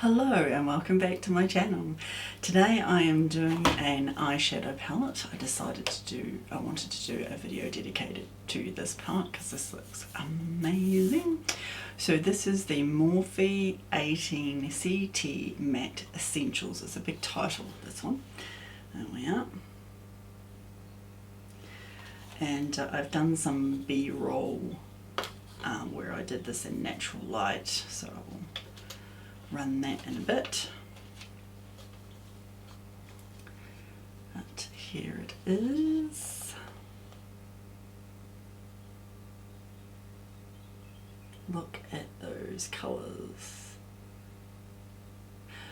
Hello and welcome back to my channel. Today I am doing an eyeshadow palette. I wanted to do a video dedicated to this palette because this looks amazing. So this is the Morphe18CT Matte Essentials. It's a big title, this one. There we are. And I've done some B-roll where I did this in natural light, so I will run that in a bit. But here it is. Look at those colours.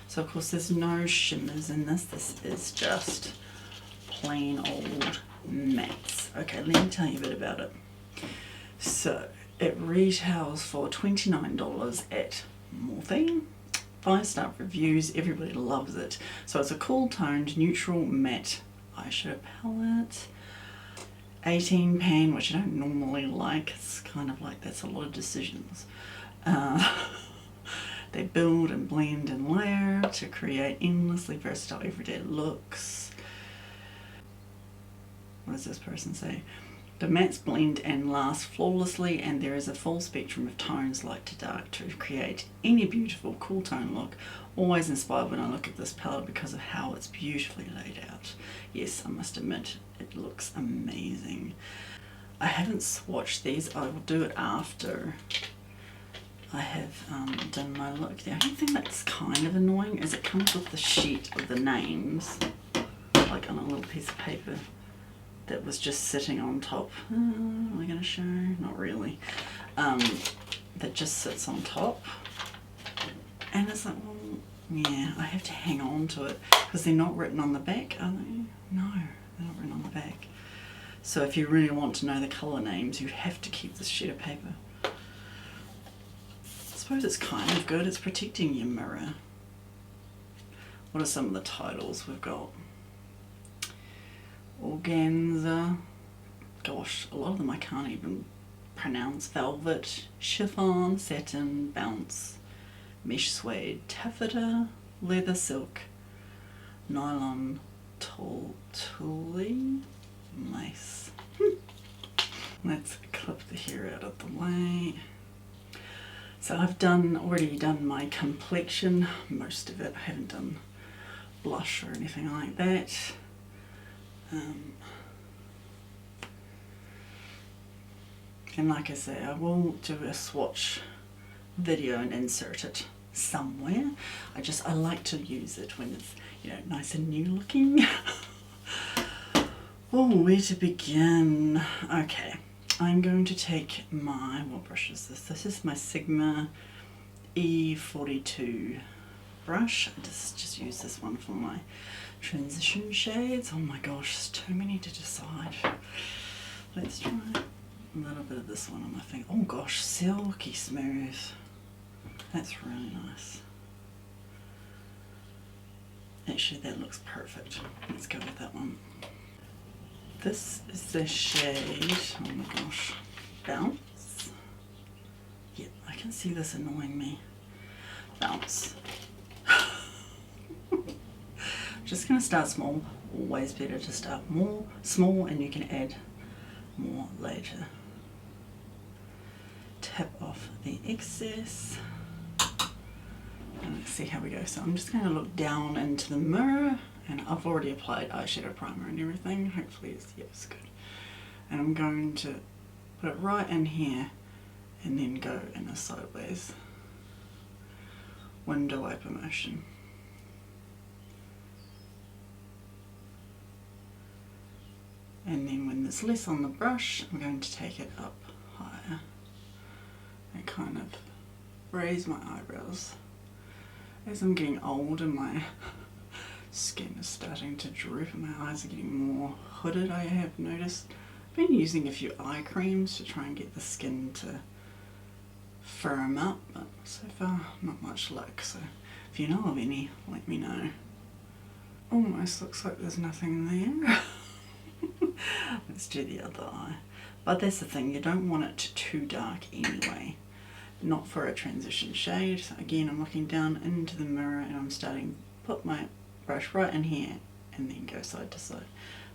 So of course there's no shimmers in this. This is just plain old mattes. Okay, let me tell you a bit about it. So it retails for $29 at Morphe. 5-star reviews, everybody loves it. So it's a cool toned neutral matte eyeshadow palette. 18 pan, which I don't normally like. It's kind of like that's a lot of decisions. They build and blend and layer to create endlessly versatile everyday looks. What does this person say? The mattes blend and last flawlessly, and there is a full spectrum of tones light to dark to create any beautiful cool tone look. Always inspired when I look at this palette because of how it's beautifully laid out. Yes, I must admit it looks amazing. I haven't swatched these. I will do it after I have done my look. The only thing that's kind of annoying is it comes with the sheet of the names, like on a little piece of paper that was just sitting on top. Am I going to show? Not really. That just sits on top. And it's like, well, yeah, I have to hang on to it because they're not written on the back, are they? No, they're not written on the back. So if you really want to know the colour names, you have to keep this sheet of paper. I suppose it's kind of good. It's protecting your mirror. What are some of the titles we've got? Organza, gosh, a lot of them I can't even pronounce. Velvet, chiffon, satin, bounce, mesh suede, taffeta, leather, silk, nylon, tulle, lace. Let's clip the hair out of the way. So I've already done my complexion, most of it. I haven't done blush or anything like that. And like I say, I will do a swatch video and insert it somewhere. I like to use it when it's, you know, nice and new looking. Oh, where to begin? Okay, I'm going to take my, what brush is this? This is my Sigma E42 brush. I just use this one for my transition shades. Oh my gosh, there's too many to decide. Let's try a little bit of this one on my finger. Oh gosh, silky smooth. That's really nice. Actually, that looks perfect. Let's go with that one. This is the shade, oh my gosh, Bounce. Yeah, I can see this annoying me. Bounce. Just going to start small. Always better to start small, and you can add more later. Tap off the excess. And let's see how we go. So I'm just going to look down into the mirror, and I've already applied eyeshadow primer and everything. Hopefully it's good. And I'm going to put it right in here and then go in a sideways window open motion. And then when there's less on the brush, I'm going to take it up higher and kind of raise my eyebrows. As I'm getting older, my skin is starting to droop and my eyes are getting more hooded, I have noticed. I've been using a few eye creams to try and get the skin to firm up, but so far not much luck. So if you know of any, let me know. Almost looks like there's nothing there. Let's do the other eye. But that's the thing, you don't want it too dark anyway. not for a transition shade. So again, I'm looking down into the mirror and I'm starting to put my brush right in here and then go side to side.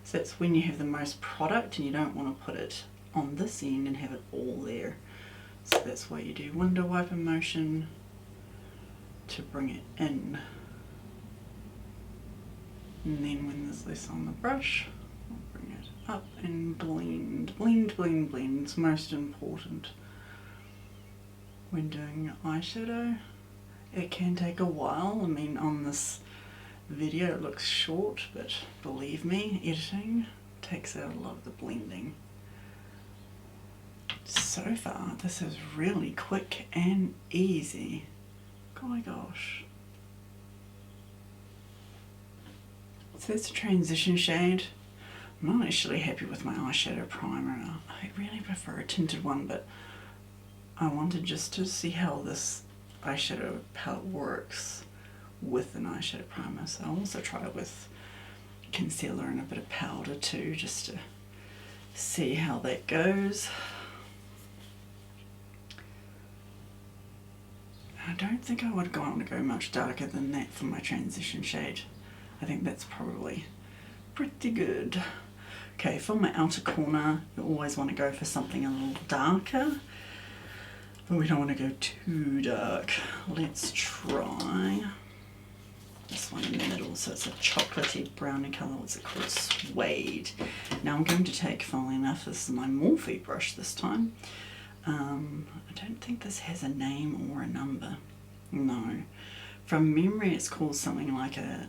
So that's when you have the most product and you don't want to put it on this end and have it all there. So that's why you do window wiper motion to bring it in. And then when there's less on the brush, I'll bring it up and blend. Blend, blend, blend. It's most important when doing eyeshadow. It can take a while. I mean, on this video it looks short, but believe me, editing takes out a lot of the blending. So far, this is really quick and easy. Oh my gosh. So that's a transition shade. I'm not actually happy with my eyeshadow primer. I really prefer a tinted one, but I wanted just to see how this eyeshadow palette works with an eyeshadow primer. So I'll also try it with concealer and a bit of powder too, just to see how that goes. I don't think I would want to go much darker than that for my transition shade. I think that's probably pretty good. Okay, for my outer corner, you always want to go for something a little darker, but we don't want to go too dark. Let's try this one in the middle. So it's a chocolatey browny colour. What's it called? Suede. Now I'm going to take, funnily enough, this is my Morphe brush this time. I don't think this has a name or a number. No. From memory it's called something like a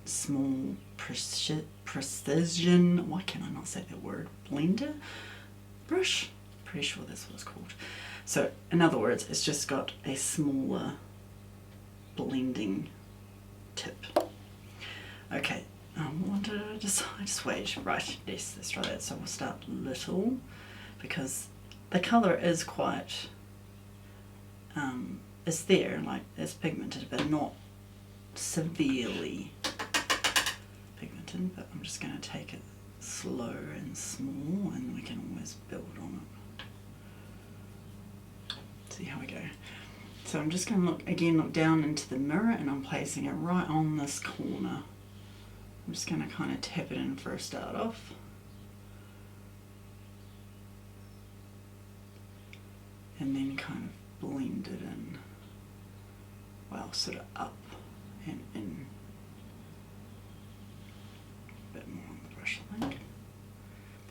small precision, why can I not say that word, blender brush? Pretty sure that's what it's called. So in other words, it's just got a smaller blending tip. Okay, what did I decide? Just wait. Right, yes, let's try that. So we'll start little, because the colour is quite, it's there, like it's pigmented, but not severely pigmented. But I'm just going to take it slow and small, and we can always build on it. See how we go. So I'm just going to look down into the mirror, and I'm placing it right on this corner. I'm just going to kind of tap it in for a start off. And then kind of blend it in. Well, sort of up and in. A bit more on the brush, I think.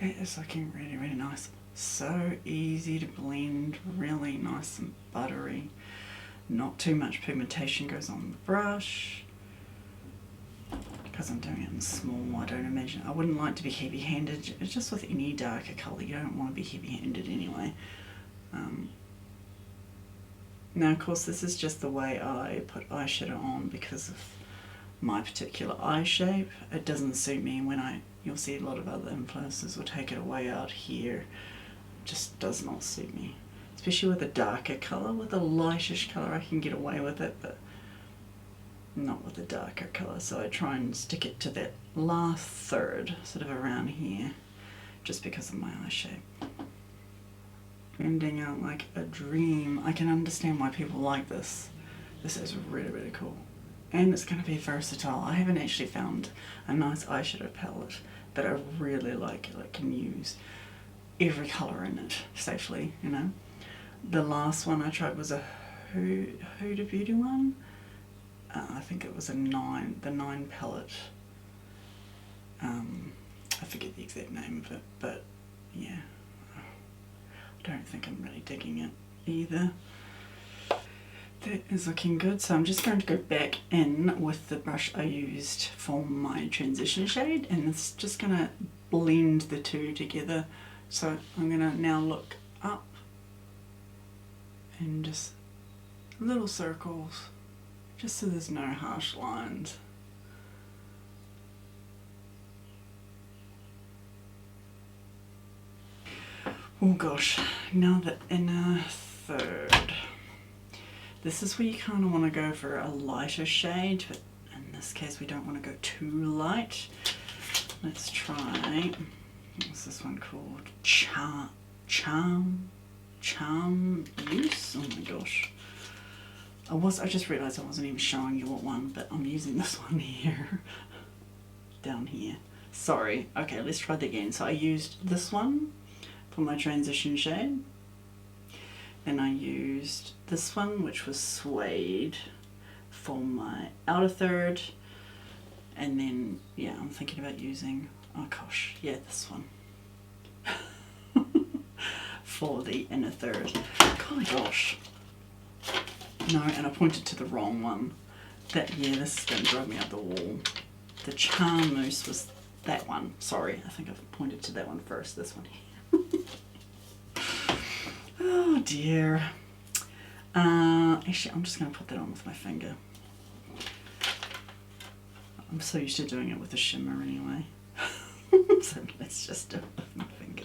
That is looking really, really nice. So easy to blend, really nice and buttery. Not too much pigmentation goes on the brush. Because I'm doing it in small, I wouldn't like to be heavy-handed. It's just with any darker colour, you don't want to be heavy-handed anyway. Now, of course, this is just the way I put eyeshadow on because of my particular eye shape. It doesn't suit me when you'll see a lot of other influencers will take it way out here. It just does not suit me. Especially with a darker colour. With a lightish colour I can get away with it, but not with a darker colour. So I try and stick it to that last third, sort of around here, just because of my eye shape. Blending out like a dream. I can understand why people like this. This is really, really cool. And it's going to be versatile. I haven't actually found a nice eyeshadow palette that I really like that can use every colour in it safely, you know. The last one I tried was a Huda Beauty one. I think it was the 9 palette. I forget the exact name of it, but yeah. I don't think I'm really digging it either. That is looking good, so I'm just going to go back in with the brush I used for my transition shade, and it's just going to blend the two together. So I'm going to now look up and just little circles, just so there's no harsh lines. Oh gosh, now the inner third. This is where you kind of want to go for a lighter shade, but in this case we don't want to go too light. Let's try, what's this one called? Charm? charm use. Oh my gosh. I just realised I wasn't even showing you what one, but I'm using this one here. Down here. Sorry. Okay, let's try that again. So I used this one for my transition shade. Then I used this one, which was Suede, for my outer third. And then, yeah, I'm thinking about using, oh gosh, yeah, this one. For the inner third. Oh gosh. No, and I pointed to the wrong one. Yeah, this is going to drive me up the wall. The Charm Mousse was that one. Sorry, I think I've pointed to that one first. This one here. Oh dear. Actually, I'm just going to put that on with my finger. I'm so used to doing it with a shimmer anyway. So let's just do it with my finger.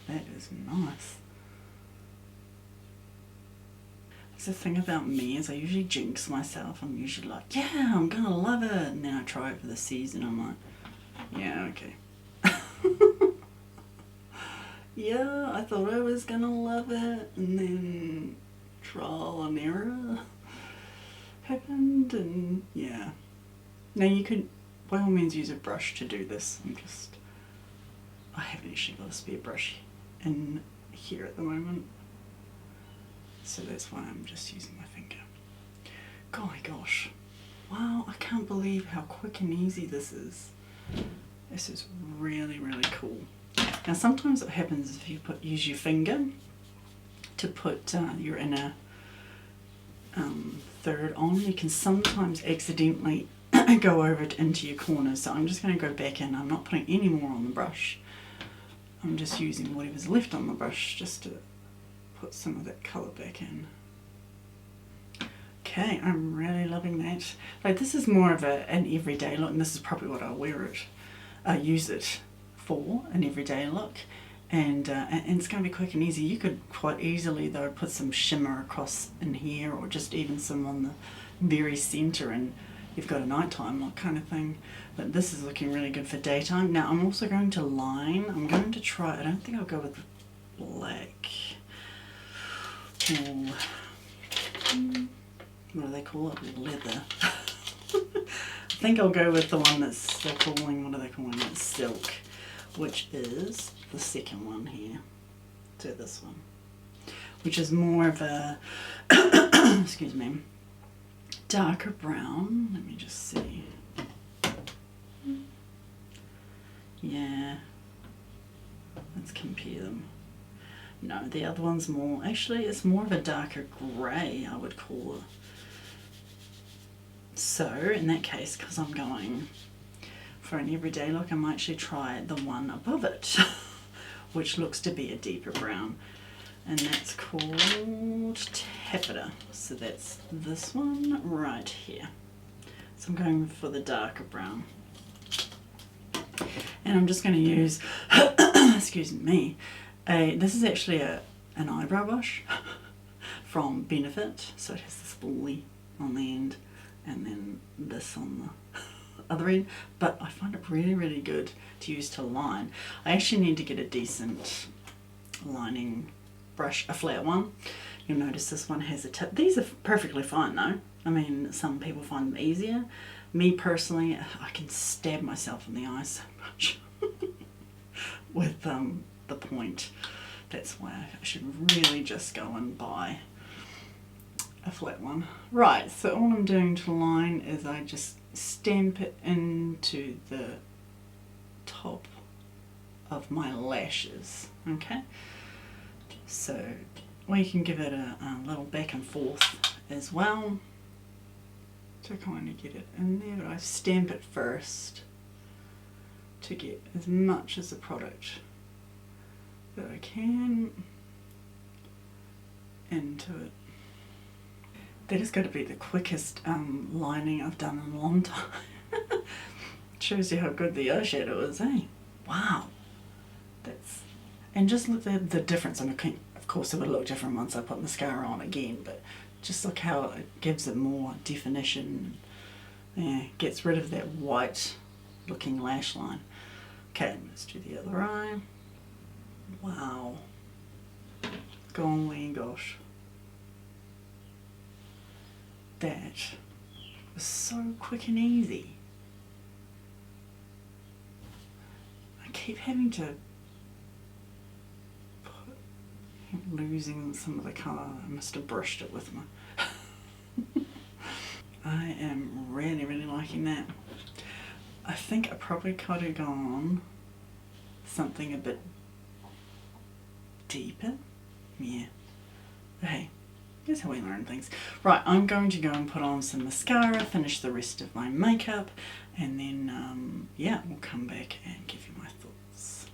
That is nice. The thing about me is I usually jinx myself. I'm usually like, yeah, I'm gonna love it, and then I try it for the season. I'm like, yeah, okay. Yeah, I thought I was gonna love it, and then trial and error happened, and yeah. Now you could by all means use a brush to do this. I haven't actually got a spare brush in here at the moment. So that's why I'm just using my finger. Golly gosh. Wow, I can't believe how quick and easy this is. This is really, really cool. Now sometimes what happens is if you use your finger to put your inner third on, you can sometimes accidentally go over it into your corners. So I'm just going to go back in. I'm not putting any more on the brush. I'm just using whatever's left on the brush just to put some of that colour back in. Okay, I'm really loving that. Like, this is more of an everyday look, and this is probably what I'll use it for, an everyday look. And it's going to be quick and easy. You could quite easily though put some shimmer across in here, or just even some on the very centre, and you've got a nighttime look kind of thing. But this is looking really good for daytime. Now I'm also going to line. I'm going to try, I don't think I'll go with black. Or, what do they call it? Leather. I think I'll go with the one that's, they're calling, what are they calling it? Silk, which is the second one here. So this one, which is more of a, excuse me, darker brown. Let me just see. Yeah, let's compare them. No, the other one's more, actually it's more of a darker grey, I would call it. So in that case, because I'm going for an everyday look, I might actually try the one above it, which looks to be a deeper brown. And that's called Taffeta. So that's this one right here. So I'm going for the darker brown. And I'm just going to use, excuse me, this is actually an eyebrow brush from Benefit. So it has this bully on the end and then this on the other end. But I find it really, really good to use to line. I actually need to get a decent lining brush, a flat one. You'll notice this one has a tip. These are perfectly fine though. I mean, some people find them easier. Me personally, I can stab myself in the eye so much with the point. That's why I should really just go and buy a flat one. Right, so all I'm doing to line is I just stamp it into the top of my lashes, okay? So, or you can give it a little back and forth as well to kind of get it in there, but I stamp it first to get as much as the product that I can into it. That is going to be the quickest lining I've done in a long time. Shows you how good the eyeshadow is, eh? Wow. And just look at the difference. I mean, of course it would look different once I put mascara on again, but just look how it gives it more definition. Yeah, gets rid of that white looking lash line. Okay, let's do the other eye. Wow. Golly gosh. That was so quick and easy. I keep having to losing some of the colour. I must have brushed it with my I am really liking that. I think I probably could have gone something a bit deeper. Yeah. But hey, here's how we learn things. Right, I'm going to go and put on some mascara, finish the rest of my makeup, and then yeah, we'll come back and give you my thoughts.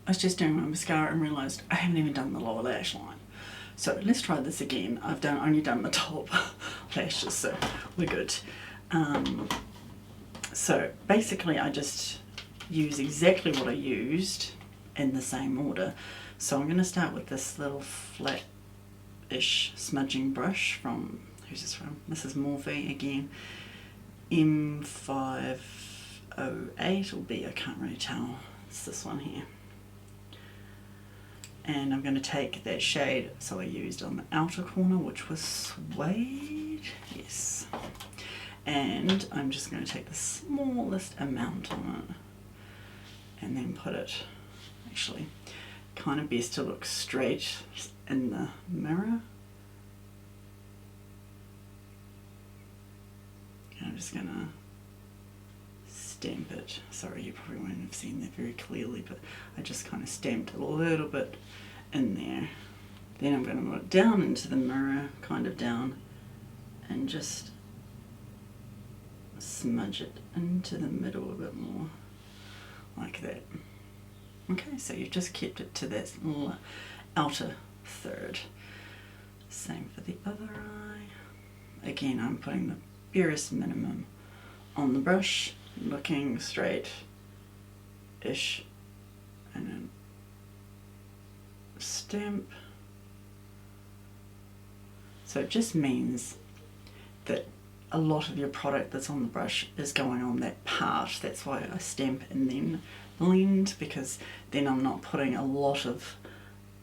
I was just doing my mascara and realised I haven't even done the lower lash line. So let's try this again. I've only done the top lashes, so we're good. So basically I just use exactly what I used in the same order. So I'm going to start with this little flat-ish smudging brush from, who's this from? This is Morphe again. M508 or B, I can't really tell. It's this one here. And I'm going to take that shade, so I used on the outer corner, which was Suede, yes. And I'm just going to take the smallest amount on it and then put it, actually, kind of best to look straight in the mirror. And I'm just going to stamp it. Sorry, you probably won't have seen that very clearly, but I just kind of stamped a little bit in there. Then I'm going to look down into the mirror, kind of down, and just smudge it into the middle a bit more, like that. Okay, so you've just kept it to that little outer third. Same for the other eye. Again, I'm putting the barest minimum on the brush, looking straight-ish, and then stamp. So it just means that a lot of your product that's on the brush is going on that part. That's why I stamp and then blend, because then I'm not putting a lot of,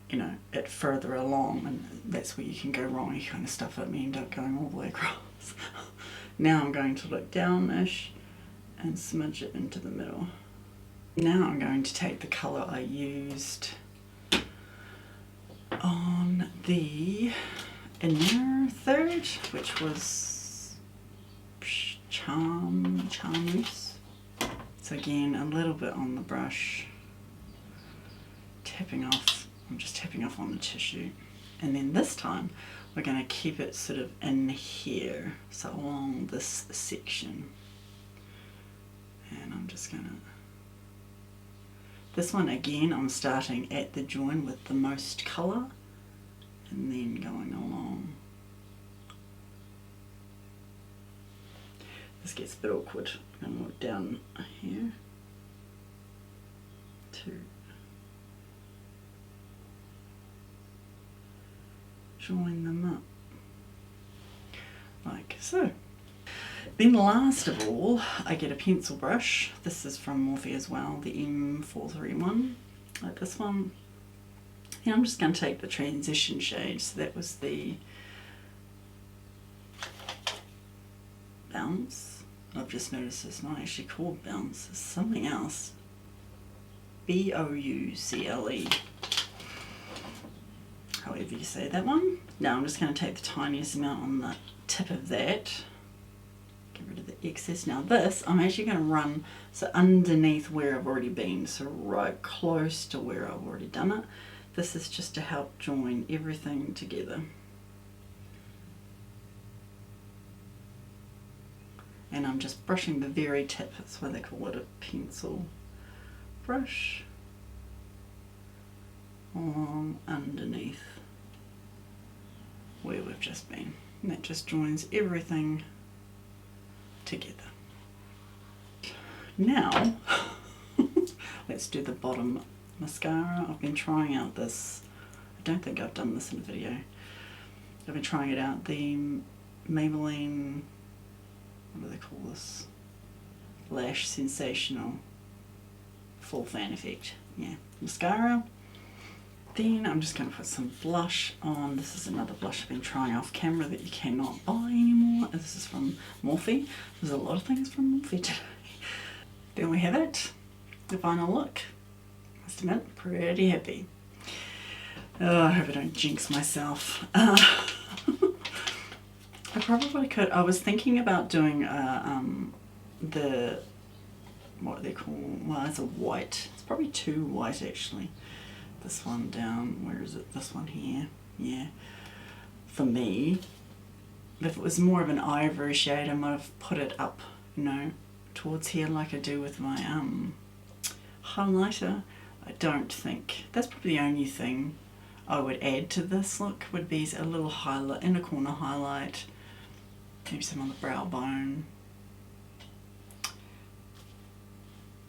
you know, it further along, and that's where you can go wrong. You kind of stuff it and end up going all the way across. Now I'm going to look down-ish and smudge it into the middle. Now I'm going to take the colour I used on the inner third, which was Charmeuse. So again, a little bit on the brush, tapping off. I'm just tapping off on the tissue, and then this time we're going to keep it sort of in here, so along this section. And I'm just going to, this one again, I'm starting at the join with the most colour and then going along. This gets a bit awkward. I'm going to look down here to join them up, like so. Then last of all, I get a pencil brush. This is from Morphe as well, the M431, like this one. And I'm just going to take the transition shade. So that was the Bounce. I've just noticed it's not actually called Bounce, it's something else. Boucle. however you say that one. Now I'm just going to take the tiniest amount on the tip of that, get rid of the excess. Now this, I'm actually going to run so underneath where I've already been, so right close to where I've already done it. This is just to help join everything together. And I'm just brushing the very tip, that's why they call it a pencil brush, on underneath where we've just been. And that just joins everything together. Now, let's do the bottom mascara. I've been trying out this, I don't think I've done this in a video. I've been trying it out, the Maybelline, what do they call this? Lash Sensational Full Fan Effect. Yeah, mascara. Then I'm just going to put some blush on. This is another blush I've been trying off camera that you cannot buy anymore. This is from Morphe. There's a lot of things from Morphe today. Then we have it, the final look. Must admit, pretty happy. Oh, I hope I don't jinx myself. I probably could. I was thinking about doing the, what do they call, well, it's a white. It's probably too white actually. This one down, where is it? This one here. Yeah. For me, if it was more of an ivory shade, I might have put it up, you know, towards here like I do with my highlighter. I don't think. That's probably the only thing I would add to this look, would be a little highlight, inner corner highlight. Maybe some on the brow bone.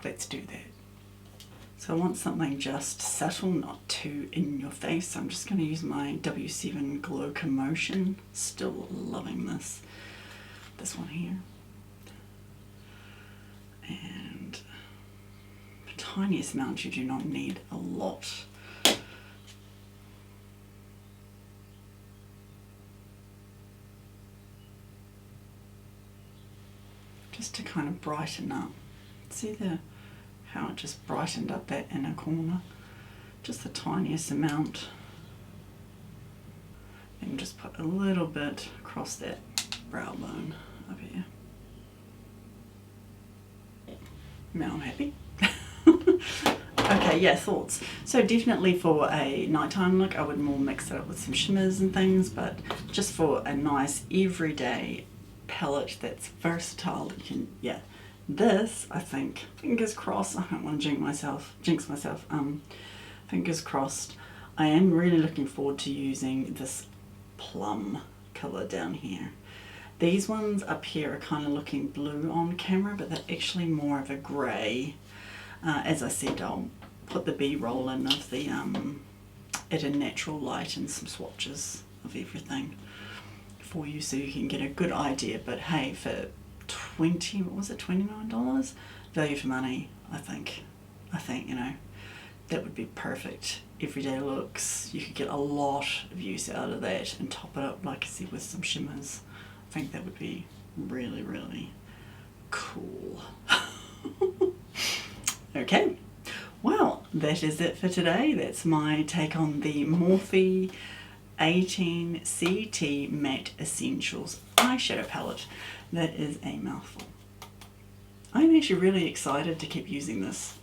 Let's do that. So I want something just subtle, not too in your face. I'm just going to use my W7 Glocomotion. Still loving this. This one here. And the tiniest amount, you do not need a lot. Just to kind of brighten up. See how it just brightened up that inner corner? Just the tiniest amount. And just put a little bit across that brow bone up here. Now I'm happy. Okay, yeah, thoughts. So definitely for a nighttime look, I would more mix it up with some shimmers and things, but just for a nice everyday palette that's versatile, you can, yeah. This, I think, fingers crossed, I don't want to jinx myself, fingers crossed, I am really looking forward to using this plum colour down here. These ones up here are kind of looking blue on camera, but they're actually more of a grey. As I said, I'll put the B-roll in of the, at a natural light and some swatches of everything for you so you can get a good idea. But hey, for $29, value for money, I think, you know, that would be perfect. Everyday looks, you could get a lot of use out of that and top it up, like I said, with some shimmers. I think that would be really, really cool. Okay, well, that is it for today. That's my take on the Morphe18CT Matte Essentials eyeshadow palette. That is a mouthful. I'm actually really excited to keep using this.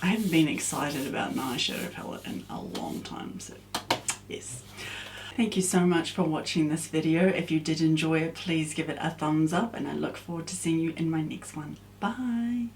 I haven't been excited about an eyeshadow palette in a long time, so yes. Thank you so much for watching this video. If you did enjoy it, please give it a thumbs up, and I look forward to seeing you in my next one. Bye!